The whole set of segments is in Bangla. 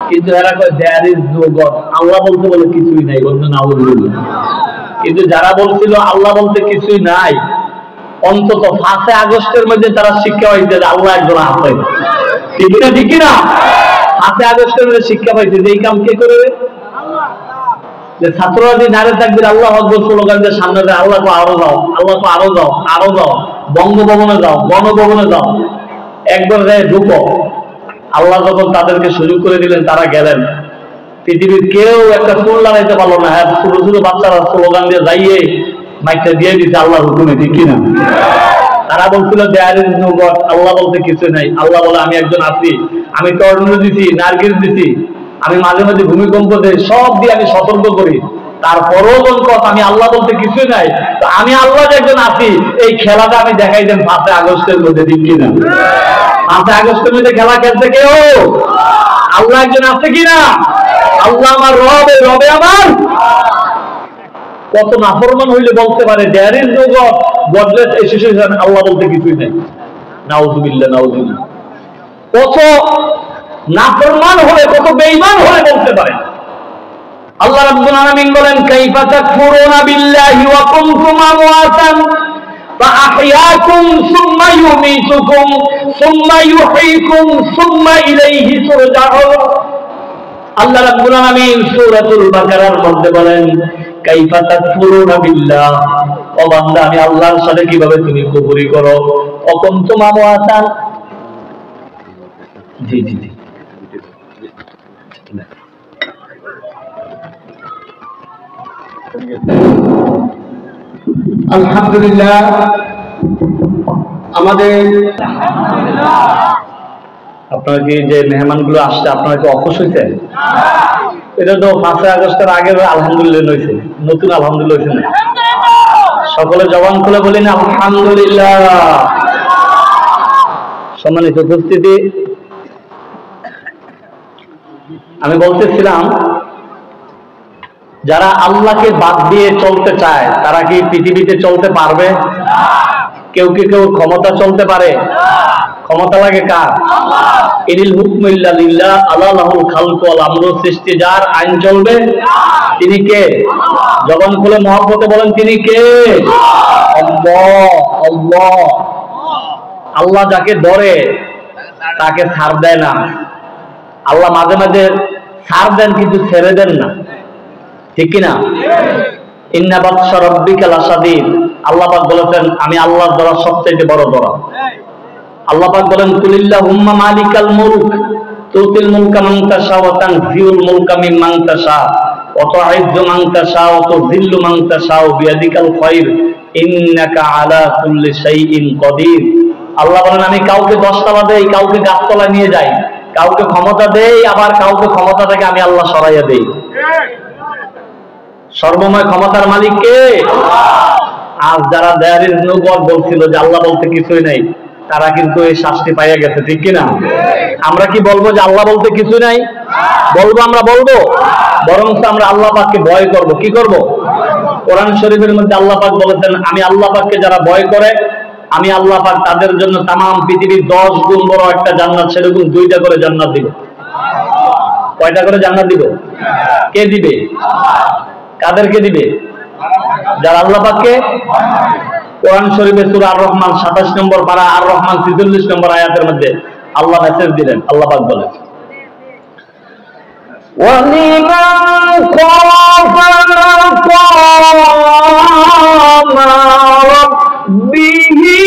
কিন্তু এরা কয় দেয়ার ইজ নো গড, আল্লাহ বলতে বলে কিছুই নাই। বন্ধু নাউযুবিল্লাহ। কিন্তু যারা বলছিল আল্লাহ বলতে কিছুই নাই, অন্তত 5 আগস্টের মধ্যে তারা শিক্ষা পাইছে যে আল্লাহ একজন আছে। ঠিক না? ঠিক না? 5 আগস্টের মধ্যে শিক্ষা পাইছে যে এই কাম কে করবে? যে ছাত্ররা যে নারে তাকবীর আল্লাহু আকবার স্লোগান দিয়ে সামনে যায়, আল্লাহ তো আরো যাও, আল্লাহ তো আরো যাও, আরো যাও, বঙ্গভবনে যাও, গণভবনে যাও, একবার যায় ঢুকো। আল্লাহ যখন তাদেরকে সুযোগ করে দিলেন তারা গেলেন। পৃথিবীর কেউ একটা ফুল লাগাইতে পারলো না। হ্যাঁ, ছোট ছোট বাচ্চারা স্লোগান দিয়ে যাইয়ে মাইকটা দিয়ে দিচ্ছে আল্লাহর হুকুমে। ঠিক কিনা? তারা বলছিল দেয়ার ইজ নো গড, আল্লাহ বলতে কিছু নাই। আল্লাহ বলে আমি একজন আছি, আমি টর্নেডো দিছি, নারকেল দিছি, আমি মাঝে মাঝে ভূমিকম্প দিই, সব দিয়ে আমি সতর্ক করি। তারপরেও যখন কথা আমি আল্লাহ বলতে কিছুই নাই, তো আমি আল্লাহ যে একজন আছি এই খেলাটা আমি দেখাই দেন 5 আগস্টের মধ্যে। ঠিক কিনা? 5 আগস্টের মধ্যে খেলা খেলতে কেউ? আল্লাহ একজন আছে কিনা? আল্লাহ আমার রব, রবে আমার। কত নাফরমান হইলে বলতে পারে there is no god, godless association, আল্লাহ বলতে কিছুই নাই। নাউযুবিল্লাহ, নাউযুবিল্লাহ। কত নাফরমান হলে, কত বেঈমান হলে বলতে পারে। আল্লাহ রাব্বুল আলামিন বলেন কাইফা তাকফুরুনা বিল্লাহি ওয়া কুনতুম আমওয়াতান ফাআহইয়াকুম সুম্মা ইউমীতুকুম সুম্মা ইউহয়ীকুম সুম্মা ইলাইহি তুরজাউন। আল্লাহ রাব্বুল আলামিন সূরাতুল বাকারার মধ্যে বলেন কাইফা তাকফুরুনা বিল্লাহ, ও বান্দা আমি আল্লাহর সাথে কিভাবে তুমি কুফরি করো। ওয়া কুনতুম আমওয়াতান, জি জি জি, আলহামদুলিল্লাহ। আমাদের আপনারা কি যে মেহমানগুলো আসছে আপনারা কি অখুশ হয়েছে? এটা তো 5 আগস্টের আগে আলহামদুলিল্লাহ হয়েছে, নতুন আলহামদুলিল্লাহ হয়েছে না? সকলে জবান খুলে বলি না আলহামদুলিল্লাহ। সম্মানিত উপস্থিতি, আমি বলতেছিলাম যারা আল্লাহকে বাদ দিয়ে চলতে চায় তারা কি পৃথিবীতে চলতে পারবে? কেউ কি কেউ ক্ষমতা চলতে পারে? ক্ষমতা লাগে কার? ইনিল হুকমু ইল্লা লিল্লাহ আলা লাহুল খালকু ওয়াল আমরু। সৃষ্টি যার, আইন চলবে তিনি কে? জবান খুলে মহব্বতে বলেন তিনি কে? আল্লাহ। আল্লাহ। আল্লাহ যাকে ধরে তাকে ছাড় দেয় না। আল্লাহ মাঝে মাঝে ছাড় দেন কিন্তু ছেড়ে দেন না। ঠিক কিনা? ইন্না বাতশা রাব্বিকা লাশাদীদ। আল্লাহ পাক বলেছেন আমি আল্লাহর ধরা সবচেয়ে বড় ধরা। আল্লাহ পাক বলেন কুলিল্লাহুম্মা মালিকাল মুলক তুতিল মুলকা মান তাশা ওয়া তানজিউল মুলকা মিম্মান তাশা ওয়া তু'ইজ্জু মান তাশা ওয়া তুযিল্লু মান তাশা বিয়াদিকাল খায়র ইন্নাকা আলা কুল্লি শাইইন কাদির। আল্লাহ বলেন আমি কাউকে 10 তলা দেই, কাউকে গাছতলায় নিয়ে যাই, কাউকে ক্ষমতা দেই, আবার কাউকে ক্ষমতা থেকে আমি আল্লাহ সরাইয়া দেই। সর্বময় ক্ষমতার মালিক কে? আর যারা দেয়ার ইজ নো গড বলছিল যে আল্লাহ বলতে কিছুই নাই, তারা কিন্তু এই শাস্তি পাইয়া গেছে। ঠিক কিনা? আমরা কি বলবো যে আল্লাহ বলতে কিছু নাই? বলবো, আমরা বলবো। বরং আমরা আল্লাহ পাককে ভয় করব। কি করব? কোরআন শরীফের মধ্যে আল্লাহ পাক বলেছেন আমি আল্লাহ পাককে যারা ভয় করে আমি আল্লাহ পাক তাদের জন্য তামাম পৃথিবীর 10 গুণ বড় একটা জান্নাত, সেরকম 2টা করে জান্নাত দিব। কয়টা করে জান্নাত দিব? কে দিবে? কাদেরকে দিবে? যারা আল্লাহ পাককে। কোরআন শরীফে সূরা আর রহমান 27 নম্বর পারা আর রহমান 46 নম্বর আয়াতের মধ্যে আল্লাহ মেসেজ দিলেন। আল্লাহ পাক বলেন ওয়ালিমান খাফা মাকামা রাব্বিহি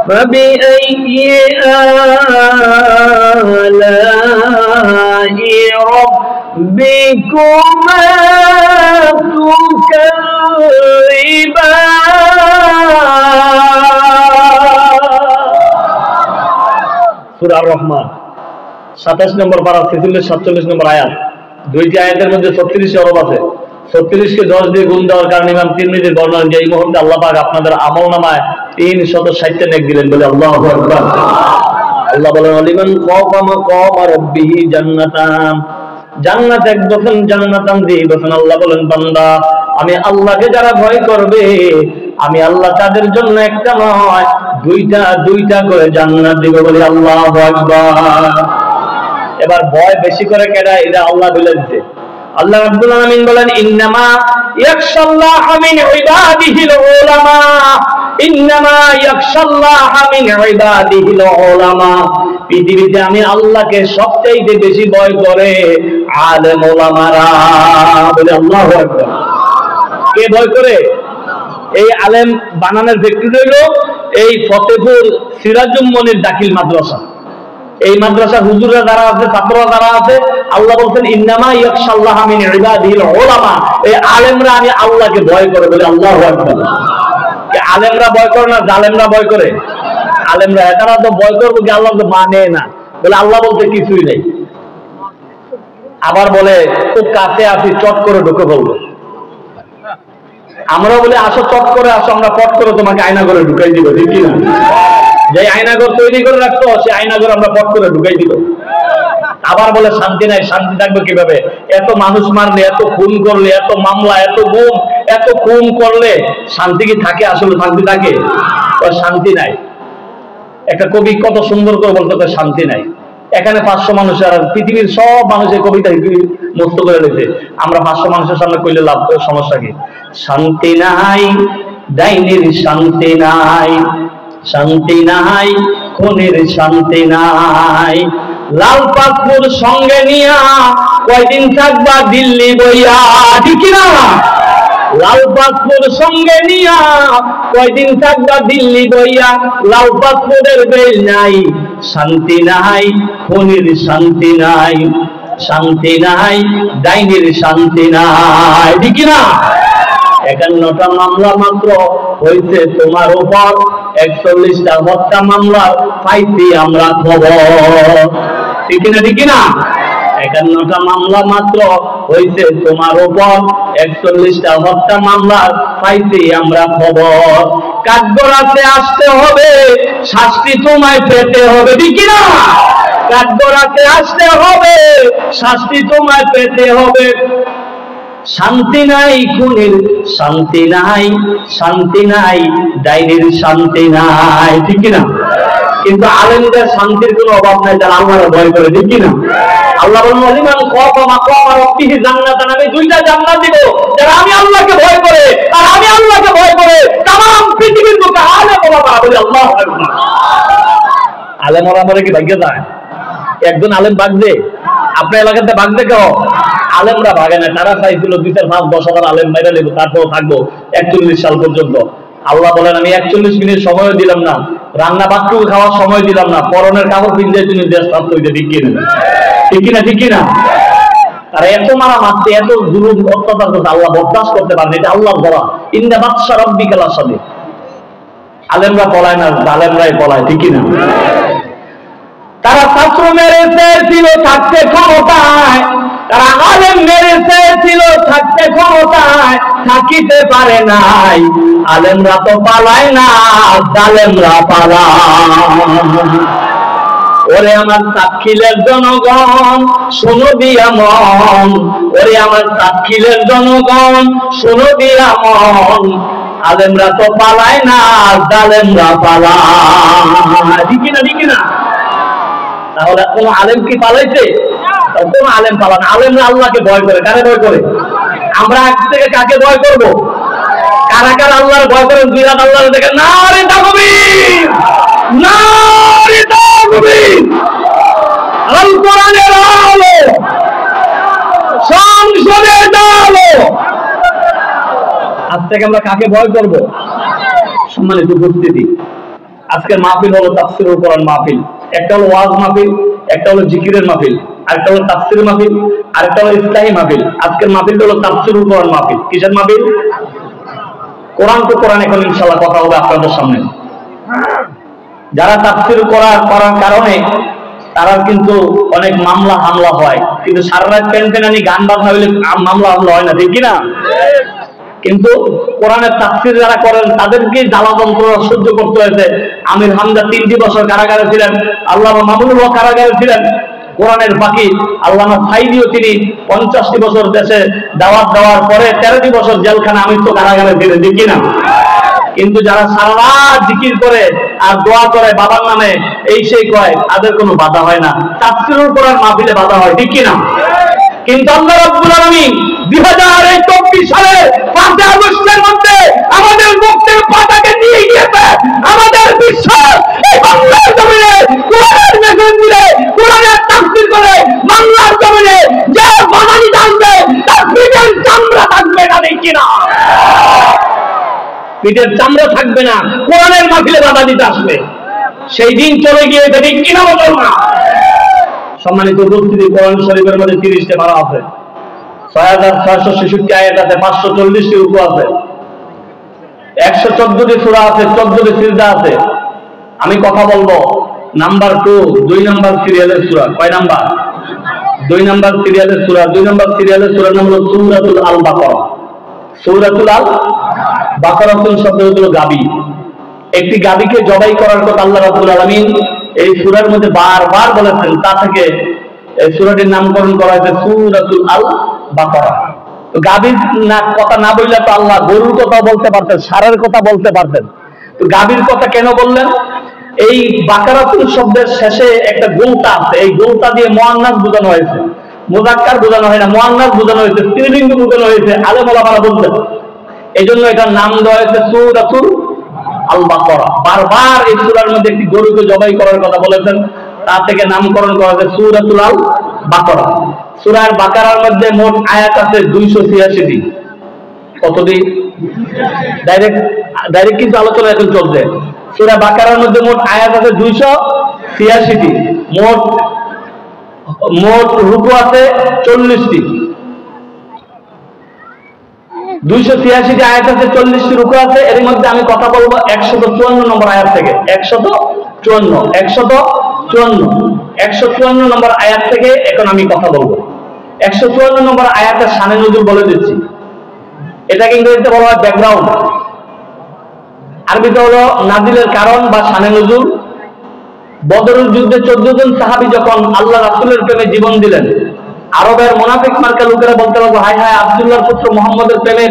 فبأي آلاء ربكما تكذبان। সূরা আর রহমান 27 নম্বর পারা 46 নম্বর আয়াত। 2টি আয়াতের মধ্যে 36 অরব আছে। 36 কে 10 দিয়ে গুণ দেওয়ার কারণে ইমাম তিরমিজি বর্ণনা যে এই মুহূর্তে আল্লাহ পাক আপনাদের আমলনামায় 360টা নেক দিলেন বলে আল্লাহু আকবার। আল্লাহ বলেন লিমান খাফা মাকামা রাব্বিহি জান্নাতান। জান্নাত 1 বছর, জান্নাতান 2 বছর। আল্লাহ বলেন বান্দা আমি আল্লাহকে যারা ভয় করবে আমি আল্লাহ তাদের জন্য একটা নয় দুইটা করে জান্নাত দিব বলে আল্লাহু আকবার। এবার ভয় বেশি করে কেডা এটা আল্লাহ বলে দিতে। আল্লাহ রাব্বুল আলামিন বলেন ইন্নামা ইয়াখশাল্লাহা মিন ইবাদিহিল উলামা, ইন্নামা ইয়াখশাল্লাহা মিন ইবাদিহিল উলামা। পৃথিবীতে আমি আল্লাহকে সবচেয়ে বেশি ভয় করে আলেম ওলামারা বলে আল্লাহু আকবার। কে ভয় করে? এই আলেম বানানোর ফ্যাক্টরি হলো এই ফতেপুর সিরাজুম মনির দাখিল মাদ্রাসা। এই মাদ্রাসা হুজুররা যারা আছে, ছাত্ররা যারা আছে, আল্লাহ বলছেন ইন্নামা ইয়াখশাল্লাহা মিন ইবাদিহিল উলামা। এই আলেমরা আমি আল্লাহকে ভয় করে বলে আল্লাহু আকবার। কে আলেমরা ভয় করে না, জালেমরা ভয় করে? আলেমরা এটারা তো ভয় করবে কি আল্লাহ তো মানে না, বলে আল্লাহ বলতে কিছুই নেই। আবার বলে খুব কাছে আসি চট করে ঢুকে বলবো। আমরা বলি আসো চট করে আসো, আমরা পট করে তোমাকে আয়না করে ঢুকাই দিব, ঠিক কিনা? যে আয়নাঘর তৈরি করে রাখতো সে আয়নাঘর আমরা পট করে ঢুকাই দিব। আবার বলে শান্তি নাই, শান্তি থাকবে কিভাবে? এত মানুষ মারলে, এত খুন করলে, এত মামলা, এত গুম, এত খুন করলে শান্তি কি থাকে? আসলে শান্তি থাকে? শান্তি নাই। একটা কবি কত সুন্দর করে বলতে শান্তি নাই। এখানে 500 মানুষ, আর পৃথিবীর সব মানুষের কবিতা মুক্ত করে দিতে, আমরা 500 মানুষের সামনে কইলে লাভ, সমস্যা কি? শান্তি নাই ডাইনির শান্তি নাই, শান্তি নাই খুনের শান্তি নাই, লাল পাসপোর্ট সঙ্গে নিয়া কয়দিন থাকবা দিল্লি বইয়া, ঠিক না? লাল পাসপোর্ট সঙ্গে নিয়া কয়দিন থাকবা দিল্লি বইয়া, লাল পাসপোর্টের বেল নাই, শান্তি নাই খুনের শান্তি নাই, শান্তি নাই ডাইনির শান্তি নাই, ঠিক না? 51টা মামলা মাত্র হয়েছে তোমার উপর, 41টা হত্যা মামলা পাইছি আমরা খবর, ঠিক না? ঠিক না? 51টা মামলা মাত্র হয়েছে তোমার উপর, 41টা হত্যা মামলা পাইছি আমরা খবর। কাঠগড়াতে আসতে হবে, শাস্তি তোমায় পেতে হবে, ঠিক না? কাঠগড়াতে আসতে হবে, শাস্তি তোমায় পেতে হবে। শান্তি নাই খুনের শান্তি নাই, শান্তি নাই ডাইনির শান্তি নাই, ঠিক না? কিন্তু আলেমদের শান্তির কোনো অভাব নাই, যারা আল্লাহর ভয় করে, ঠিক না? আল্লাহ বলেন লিমান খাফা মাকামা রাব্বিহি জান্নাতান, আমি 2টা জান্নাত দিব যারা আমি আল্লাহকে ভয় করে। আর আমি আল্লাহকে ভয় করে तमाम পৃথিবীর বুকে আলেম ওলামা বলে আল্লাহু আকবার। আলেম ওলামারা কি ভাগ্য যায়? একজন আলেম ভাগবে? আপনার এলাকাতে ভাগবে কেউ? আলেমরা ভাগে না। তারা চাইছিল 2, 4, 5, 10 হাজার আলেম বাইরে নেব, তারপর থাকবো 41 সাল পর্যন্ত। আল্লাহ বলেন আমি 41 মিনিট সময় দিলাম না, রান্না বাথরুম খাওয়ার সময় দিলাম না, পরনের কাপড় পিনতে তুমি দেশ ছাড়তে হইতে, ঠিক কিনা? ঠিক কিনা? ঠিক কিনা? তারা এত মারা মারছে, এত জুলুম অত্যাচার করছে, আল্লাহ বরদাস্ত করতে পারেন। এটা আল্লাহর ধরা। ইন্না বাতশা রাব্বিকা লাশাদীদ। আলেমরা পলায় না, জালেমরাই পলায়, ঠিক কিনা? তারা ছাত্র মেরেছে ছিল থাকতে ক্ষমতায়, তারা আলেম মেরেছে ছিল থাকতে ক্ষমতায়, থাকিতে পারে নাই। আলেমরা তো পালায় না, জালেমরা পালায়। ওরে আমার সাক্ষীলের জনগণ শোনো দিয়া মন, ওরে আমার সাক্ষীলের জনগণ শোনো দিয়া মন, আলেমরা তো পালায় না, জালেমরা পালায়, ঠিক না? ঠিক না? তাহলে কোন আলেম কি পালাইছে? কোন আলেম পালায় না। আলেমরা আল্লাহকে ভয় করে। কারে ভয় করে? আমরা আজ থেকে কাকে ভয় করব? কারা কারা আল্লাহর ভয় করেন? 2 হাত আল্লাহর দেখেন। নারে তাকবীর, নারে তাকবীর। আল কোরআনের আলো, সংসদের আলো। আজ থেকে আমরা কাকে ভয় করব? সম্মানিত উপস্থিতি, আজকের মাহফিল হলো তাফসীরুল কোরআন মাহফিল। একটা হলো ওয়াজ মাহফিল, একটা হলো জিকিরের মাহফিল, আরেকটা হলো তাফসীর মাহফিল, আরেকটা হলো ইসলাহি মাহফিল। আজকের মাহফিলটা হলো তাফসীরুল কোরআন মাহফিল। কিসের মাহফিল? কোরআন তো কোরআন। এখন ইনশাআল্লাহ কথা হবে আপনাদের সামনে। যারা তাফসীর করার কারণে তারা কিন্তু অনেক মামলা হামলা হয়, কিন্তু সারা রাত পেনপেনানি গান বাজনা হইলে মামলা হামলা হয় না, ঠিক কিনা? কিন্তু কোরআনের তাফসীর যারা করেন তাদেরকে জ্বালা যন্ত্রণা সহ্য করতে হয়েছে। আমির হামজা 3টি বছর কারাগারে ছিলেন, আল্লামা মামুনুল হক কারাগারে ছিলেন, কোরআনের বাকি আল্লামা সাইদিও তিনি 50টি বছর দেশে দাওয়াত দেওয়ার পরে 13টি বছর জেলখানা আমি তো কারাগারে ফিরে দেখি না। কিন্তু যারা সারা রাত জিকির করে আর দোয়া করে বাবার নামে এই সেই কয়, তাদের কোনো বাধা হয় না। তাফসীরুল কোরআন মাহফিলে বাধা হয়, ঠিক কি না? কিন্তু আল্লাহ রাব্বুল আলামিন 2024 সালের 5 আগস্টের মধ্যে আমাদের মুক্তির পতাকা দিয়ে গিয়েছে। আমাদের বিশ্বাস এই বাংলার জমিনে কোরআনের মেশিন দিলে, কোরআনের তাফসীর করে বাংলার জমিনে যে বাঙালি জানবে তার পিঠের চামড়া থাকবে না, ঠিক কি না? পিঠের চামড়া থাকবে না, কোরআনের মাহফিলে বাধা দিতে আসবে। সেই দিন চলে গিয়েছে, ঠিক কিনা বলো না? সম্মানিত উপস্থিতি, কোরআন শরীফের মধ্যে 30টা পারা আছে, 6666 আয়াত আছে, 540টি রুকু আছে, 114টি সূরা আছে, 14টি সিজদা আছে। আমি কথা বলবো নাম্বার 2 নাম্বার সিরিয়ালের সূরা। কয় নাম্বার? 2 নাম্বার সিরিয়ালের সূরা। 2 নাম্বার সিরিয়ালের সূরার নাম হলো সূরাতুল আল বাকারা। সূরাতুল আল বাকারাতুল শব্দ হলো গাবি। একটি গাবিকে জবাই করার কথা আল্লাহ রাব্বুল আলামিন এই সূরার মধ্যে বারবার বলেছেন। তা থেকে এই সূরাটির নামকরণ করা হয়েছে সূরাতুল আল বাকারা। তো গাবির কথা না বললে তো আল্লাহ গরুর কথা বলতে পারতেন, ষাঁড়ের কথা বলতে পারতেন। তো গাবির কথা কেন বললেন? এই বাকারাতুল শব্দের শেষে একটা গোলতা আছে, এই গোলতা দিয়ে মুআন্নাস বোঝানো হয়েছে, মুযাক্কার বোঝানো হয় না, মুআন্নাস বোঝানো হয়েছে, স্ত্রীলিঙ্গ বোঝানো হয়েছে। আলেম ওলামারা বলতেন এইজন্য এটার নাম দেওয়া হয়েছে সূরাতুল আল বাকারা। বারবার এই সূরার মধ্যে একটি গরুকে জবাই করার কথা বলেছেন, তা থেকে নামকরণ করা হয়েছে সূরাতুল আল বাকারা। সূরা বাকারার মধ্যে মোট আয়াত আছে 286টি। কতটি? ডাইরেক্ট কিন্তু আলোচনা এখন চলছে। সূরা বাকারার মধ্যে মোট আয়াত আছে 286টি। মোট রুকু আছে 40টি। 286টি আয়াত আছে, 40টি রুকু আছে। এর মধ্যে আমি কথা বলবো 154 নম্বর আয়াত থেকে। 154 নম্বর আয়াত থেকে এখন আমি কথা বলবো। 154 নম্বর আয়াতের শানে নজুল বলে দিচ্ছি। এটা ইংরেজিতে বলা হয় ব্যাকগ্রাউন্ড, আরবিতে হলো নাজিলের কারণ বা শানে নজুল। বদরের যুদ্ধে 14 জন সাহাবী যখন আল্লাহ রাসূলের প্রেমে জীবন দিলেন, আরবের মুনাফিক মার্কা লোকেরা বলতে লাগলো, হায় হায়, আব্দুল্লাহর পুত্র মুহাম্মদের প্রেমে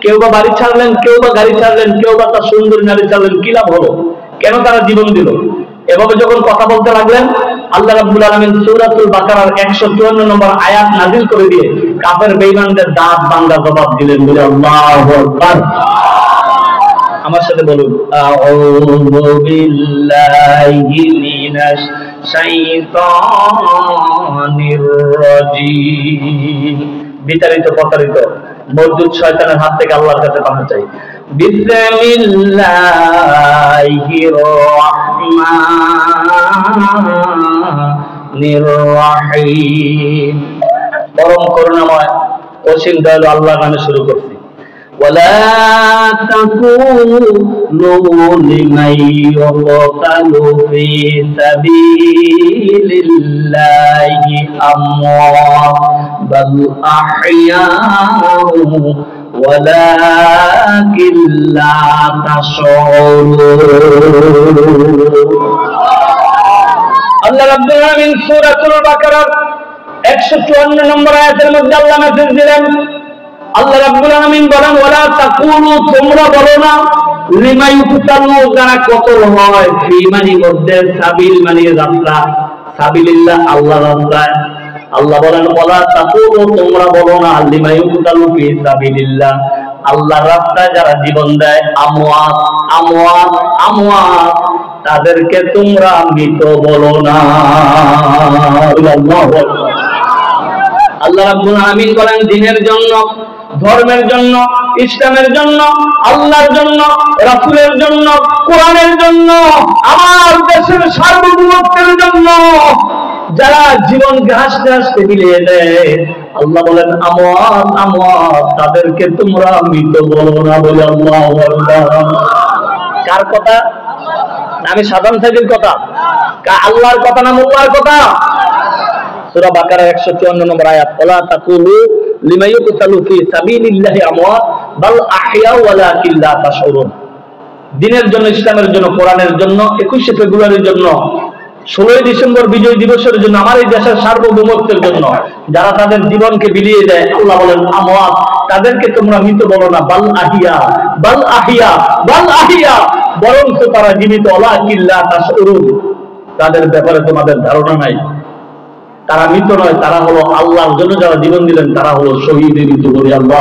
কেউ বা বাড়ি ছাড়লেন, কেউ বা গাড়ি ছাড়লেন, কেউ বা তার সুন্দরী নারী ছাড়লেন, কি লাভ হলো? কেন তারা জীবন দিল? এভাবে যখন কথা বলতে লাগলেন, আল্লাহ রাব্বুল আলামিন সূরাতুল বাকারার 154 নম্বর আয়াত নাযিল করে দিয়ে কাফের বেঈমানদের দাঁত ভাঙা জবাব দিলেন। বলে আল্লাহু আকবার। আমার সাথে বলুন, আউযু বিল্লাহি মিনাশ শাইতানির রাজীম। বিতাড়িত প্রতারিত মরদুদ শয়তানের হাত থেকে আল্লাহর কাছে পানা চাই। বিসমিল্লাহির রাহমানির রাহিম। পরম করুণাময় অসীম দয়ালু আল্লাহর নামে শুরু করছি। ولا تكونوا لمن يقتل في سبيل الله أموات بل أحياء ولكن لا تشعرون। আল্লাহ রাব্বুল আলামিন সূরাতুল বাকারার 154 নম্বর আয়াতের মধ্যে আল্লাহ মেসেজ দিলেন। আল্লাহ রাব্বুল আলামিন বলেন, ওয়ালা তাকুলু, তোমরা বলো না, লিমা ইউকতালু, যারা কতল হয়, ফি মানে মধ্যে, সাবিল মানে রাস্তা, সাবিলিল্লাহ আল্লাহর রাস্তায়। আল্লাহ বলেন, ওয়ালা তাকুলু, তোমরা বলো না, লিমা ইউকতালু ফি সাবিলিল্লাহ, আল্লাহর রাস্তায় যারা জীবন দেয়, আমওয়াত আমওয়াত আমওয়াত, তাদেরকে তোমরা মৃত বলো না। আল্লাহু আকবার। আল্লাহ রাব্বুল আলামিন বলেন, দ্বীনের জন্য, ধর্মের জন্য, ইসলামের জন্য, আল্লাহর জন্য, রাসূলের জন্য, কোরআনের জন্য, আমার দেশের সার্বভৌমত্বের জন্য যারা জীবন ঘাসতে ঘাসতে বিলিয়ে দেয়, আল্লাহ বলেন আমওয়াত আমওয়াত, তাদেরকে তোমরা মৃত বলো না। বলে আল্লাহু আকবার। কার কথা? আমি সাধারণ সাহেবের কথা? আল্লাহর কথা না মোল্লার কথা? সূরা বাকারার 154 নম্বর আয়াত, ওয়ালা তাকুলু লিমা ইউকতালু ফি সাবিলিল্লাহি আমওয়াত বাল আহইয়া ওয়ালাকিন লা তাশউরুন। দ্বীনের জন্য, ইসলামের জন্য, কোরআনের জন্য 21শে ফেব্রুয়ারির জন্য 16ই ডিসেম্বর বিজয় দিবসের জন্য, আমার এই দেশের সার্বভৌমত্বের জন্য যারা তাদের জীবনকে বিলিয়ে দেয়, আল্লাহ বলেন আমওয়াত, তাদেরকে তোমরা মৃত বলো না, বাল আহিয়া, বাল আহিয়া, বাল আহিয়া, বরং তো তারা জীবিত, ওয়ালাকিন লা তাশউরুন, তাদের ব্যাপারে তোমাদের ধারণা নাই। তারা মৃত নয়, তারা হলো আল্লাহর জন্য যারা জীবন দিলেন, তারা হলো শহীদের মৃত্যু বলি আল্লাহ।